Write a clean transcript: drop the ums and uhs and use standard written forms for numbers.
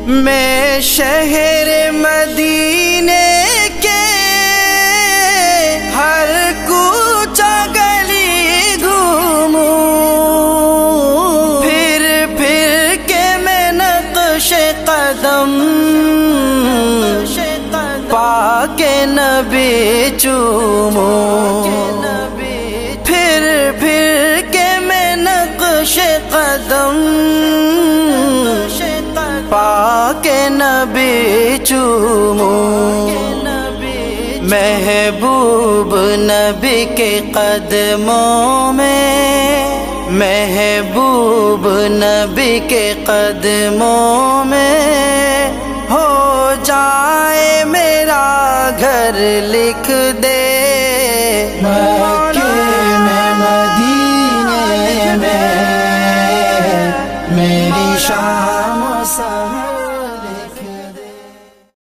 میں شہر مدینے کے ہر کوچہ گلی گھوموں، پھر پھر کے میں نقش قدم پاک نبی چوموں، پھر پھر کے میں نقش قدم پاک نبی چوموں، محبوب نبی کے قدموں میں، محبوب نبی کے قدموں میں ہو جائے میرا گھر، لکھ دے